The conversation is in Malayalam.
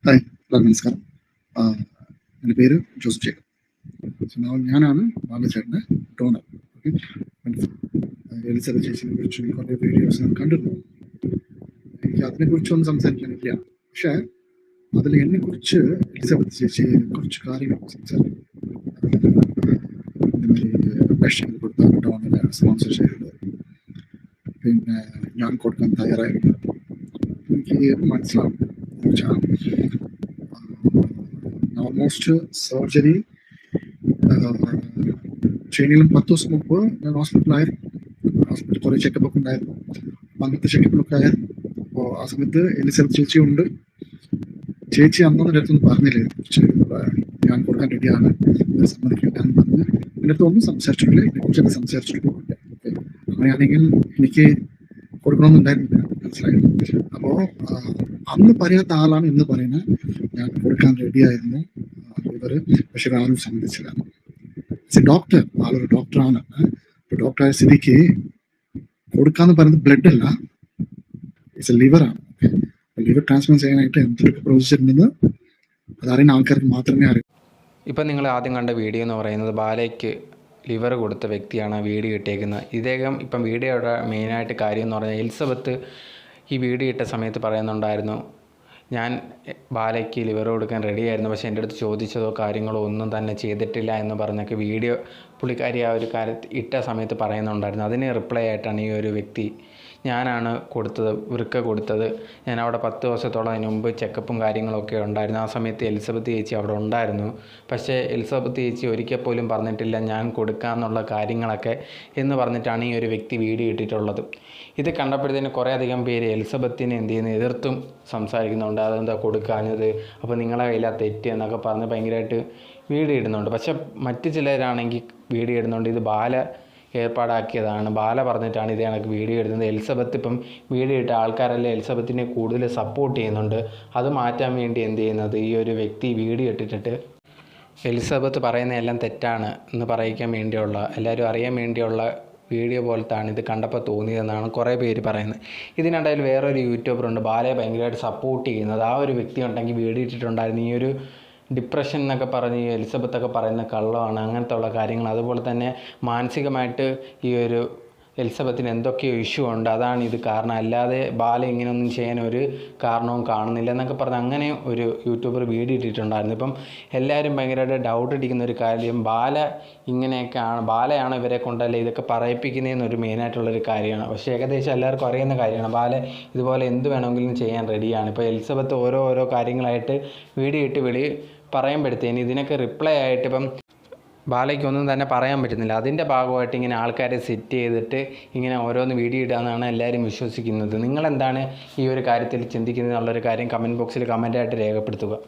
ഹായ്, എല്ലാവർക്കും നമസ്കാരം. എൻ്റെ പേര് ജോസ് ജേക്കബ്. ഞാനാണ് ബാലചേട്ടൻ്റെ ഡോണർ. ഓക്കെ, എലിസബത്ത് ചേച്ചിനെ കുറിച്ച് കുറേ വീഡിയോസ് ഞാൻ കണ്ടിരുന്നു. എനിക്ക് അതിനെക്കുറിച്ചൊന്നും സംസാരിക്കാനില്ല. പക്ഷേ അതിൽ എന്നെക്കുറിച്ച് എലിസബത്ത് ചേച്ചി കുറച്ച് കാര്യങ്ങൾ സംസാരിക്കും. അപേക്ഷകൾ കൊടുത്താണ് ഡോണറെ സ്പോൺസർ ചെയ്തത്. പിന്നെ ഞാൻ കൊടുക്കാൻ തയ്യാറായിരുന്നു. എനിക്ക് മനസ്സിലാവും ഓൾമോസ്റ്റ് സർജറി ട്രെയിനിലും 10 ദിവസം മുമ്പ് ഞാൻ ഹോസ്പിറ്റലിലായിരുന്നു. ഹോസ്പിറ്റലിൽ കുറേ ചെക്കപ്പൊക്കെ ഉണ്ടായിരുന്നു. അങ്ങനത്തെ ചെക്കപ്പിലൊക്കെ ആയിരുന്നു. അപ്പോൾ ആ സമയത്ത് എലിസബത്ത് ചേച്ചി ഉണ്ട്. ചേച്ചി അന്നൊന്നും എൻ്റെ അടുത്തൊന്നും പറഞ്ഞില്ല, ഞാൻ കൊടുക്കാൻ റെഡിയാണ്, സമ്മതിക്കില്ല എന്ന് പറഞ്ഞ് എൻ്റെ അടുത്ത് ഒന്നും സംസാരിച്ചിട്ടില്ല. ഇതിനെക്കുറിച്ചൊക്കെ സംസാരിച്ചിട്ടില്ല. അങ്ങനെയാണെങ്കിൽ എനിക്ക് കൊടുക്കണമെന്നുണ്ടായിരുന്നില്ല, മനസ്സിലായി. അപ്പോൾ അന്ന് പറയാത്ത ആളാണ് ഇന്ന് പറയുന്നത് ഞാൻ കൊടുക്കാൻ റെഡിയായിരുന്നു ഇവർ, പക്ഷെ ആരും സമ്മതിച്ചില്ല. ഡോക്ടർ, ആളൊരു ഡോക്ടറാണ്. ഡോക്ടറായ സ്ഥിതിക്ക് കൊടുക്കാന്ന് പറയുന്നത് ബ്ലഡ് അല്ല, ഇറ്റ്സ് എ ലിവറാണ്. ലിവർ ട്രാൻസ്പ്ലാന്റ് ചെയ്യാനായിട്ട് എന്തൊക്കെ പ്രൊസീജിയർ ഉണ്ടെന്ന് അതറിയുന്ന ആൾക്കാർക്ക് മാത്രമേ അറിയൂ. ഇപ്പം നിങ്ങൾ ആദ്യം കണ്ട വീഡിയോ എന്ന് പറയുന്നത് ബാലയ്ക്ക് ലിവർ കൊടുത്ത വ്യക്തിയാണ് വീഡിയോ ഇട്ടേക്കുന്നത്. ഇദ്ദേഹം ഇപ്പം വീഡിയോയുടെ മെയിനായിട്ട് കാര്യം എന്ന് പറഞ്ഞാൽ എലിസബത്ത് ഈ വീഡിയോ ഇട്ട സമയത്ത് പറയുന്നുണ്ടായിരുന്നു, ഞാൻ ബാലയ്ക്ക് ലിവർ കൊടുക്കാൻ റെഡിയായിരുന്നു, പക്ഷേ എൻ്റെ അടുത്ത് ചോദിച്ചതോ കാര്യങ്ങളോ ഒന്നും തന്നെ ചെയ്തിട്ടില്ല എന്ന് പറഞ്ഞൊക്കെ വീഡിയോ പുള്ളിക്കാരി ആ ഒരു കാര്യത്തിൽ ഇട്ട സമയത്ത് പറയുന്നുണ്ടായിരുന്നു. അതിന് റിപ്ലൈ ആയിട്ടാണ് ഈ ഒരു വ്യക്തി, ഞാനാണ് കൊടുത്തത്, വൃക്ക കൊടുത്തത്, ഞാൻ അവിടെ 10 ദിവസത്തോളം അതിന് മുമ്പ് ചെക്കപ്പും കാര്യങ്ങളൊക്കെ ഉണ്ടായിരുന്നു. ആ സമയത്ത് എലിസബത്ത് ചേച്ചി അവിടെ ഉണ്ടായിരുന്നു, പക്ഷേ എലിസബത്ത് ചേച്ചി ഒരിക്കൽ പോലും പറഞ്ഞിട്ടില്ല ഞാൻ കൊടുക്കാമെന്നുള്ള കാര്യങ്ങളൊക്കെ എന്ന് പറഞ്ഞിട്ടാണ് ഈ ഒരു വ്യക്തി വീഡിയോ ഇട്ടിട്ടുള്ളത്. ഇത് കണ്ടപ്പോഴത്തേന് കുറേ അധികം പേര് എലിസബത്തിനെ എന്ത് ചെയ്യുന്നു എതിർത്തും സംസാരിക്കുന്നുണ്ട്. അതെന്താ കൊടുക്കാഞ്ഞത്, അപ്പോൾ നിങ്ങളെ കയ്യിലാ തെറ്റ് എന്നൊക്കെ പറഞ്ഞ് ഭയങ്കരമായിട്ട് വീഡിയോ ഇടുന്നുണ്ട്. പക്ഷേ മറ്റു ചിലരാണെങ്കിൽ വീഡിയോ ഇടുന്നുണ്ട് ഇത് ബാല ഏർപ്പാടാക്കിയതാണ്, ബാല പറഞ്ഞിട്ടാണ് ഇത് കണക്ക് വീഡിയോ ഇടുന്നത്. എലിസബത്ത് ഇപ്പം വീഡിയോ ഇട്ട ആൾക്കാരെല്ലാം എലിസബത്തിനെ കൂടുതൽ സപ്പോർട്ട് ചെയ്യുന്നുണ്ട്. അത് മാറ്റാൻ വേണ്ടി എന്ത് ചെയ്യുന്നത് ഈ ഒരു വ്യക്തി വീഡിയോ ഇട്ടിട്ട് എലിസബത്ത് പറയുന്നതെല്ലാം തെറ്റാണ് എന്ന് പറയിക്കാൻ വേണ്ടിയുള്ള, എല്ലാവരും അറിയാൻ വേണ്ടിയുള്ള വീഡിയോ പോലത്താണ് ഇത് കണ്ടപ്പോൾ തോന്നിയതെന്നാണ് കുറേ പേര് പറയുന്നത്. ഇതിനിടയിൽ വേറൊരു യൂട്യൂബറുണ്ട് ബാലയെ ഭയങ്കരമായിട്ട് സപ്പോർട്ട് ചെയ്യുന്നത്. ആ ഒരു വ്യക്തി ഉണ്ടെങ്കിൽ വീഡിയോ ഇട്ടിട്ടുണ്ടായിരുന്നു ഈ ഒരു ഡിപ്രഷൻ എന്നൊക്കെ പറഞ്ഞ് എലിസബത്തൊക്കെ പറയുന്ന കള്ളമാണ്, അങ്ങനത്തെ ഉള്ള കാര്യങ്ങൾ. അതുപോലെ തന്നെ മാനസികമായിട്ട് ഈ ഒരു എലിസബത്തിന് എന്തൊക്കെയോ ഇഷ്യൂ ഉണ്ട്, അതാണ് ഇത് കാരണം, അല്ലാതെ ബാല ഇങ്ങനെയൊന്നും ചെയ്യാൻ ഒരു കാരണവും കാണുന്നില്ല എന്നൊക്കെ പറഞ്ഞ് അങ്ങനെ ഒരു യൂട്യൂബർ വീഡിയോ ഇട്ടിട്ടുണ്ടായിരുന്നു. ഇപ്പം എല്ലാവരും ഭയങ്കരമായിട്ട് ഡൗട്ട് അടിക്കുന്ന ഒരു കാര്യം, ബാല ഇങ്ങനെയൊക്കെയാണ്, ബാലയാണ് ഇവരെ കൊണ്ടല്ലേ ഇതൊക്കെ പറയിപ്പിക്കുന്നതെന്നൊരു മെയിനായിട്ടുള്ളൊരു കാര്യമാണ്. പക്ഷേ ഏകദേശം എല്ലാവർക്കും അറിയുന്ന കാര്യമാണ്, ബാല ഇതുപോലെ എന്ത് വേണമെങ്കിലും ചെയ്യാൻ റെഡിയാണ്. ഇപ്പോൾ എലിസബത്ത് ഓരോ കാര്യങ്ങളായിട്ട് വീഡിയോ ഇട്ട് പറയുമ്പോഴത്തേന് ഇതിനൊക്കെ റിപ്ലൈ ആയിട്ട് ഇപ്പം ബാലയ്ക്കൊന്നും തന്നെ പറയാൻ പറ്റുന്നില്ല. അതിൻ്റെ ഭാഗമായിട്ട് ഇങ്ങനെ ആൾക്കാരെ സെറ്റ് ചെയ്തിട്ട് ഇങ്ങനെ ഓരോന്ന് വീഡിയോ ഇടാമെന്നാണ് എല്ലാവരും വിശ്വസിക്കുന്നത്. നിങ്ങളെന്താണ് ഈ ഒരു കാര്യത്തിൽ ചിന്തിക്കുന്നത് എന്നുള്ളൊരു കാര്യം കമൻറ്റ് ബോക്സിൽ കമൻറ്റായിട്ട് രേഖപ്പെടുത്തുക.